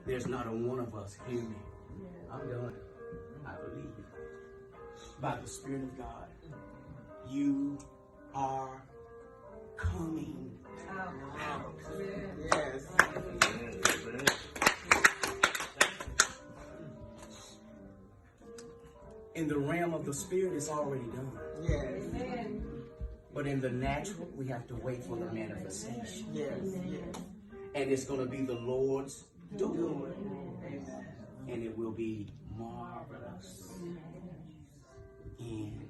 There's not a one of us, hear me. I'm done. I believe by the Spirit of God, you are coming out. Yes. In the realm of the Spirit, it's already done. Yes. But in the natural, we have to wait for the manifestation. Yes. And it's going to be the Lord's doing. And it will be marvelous in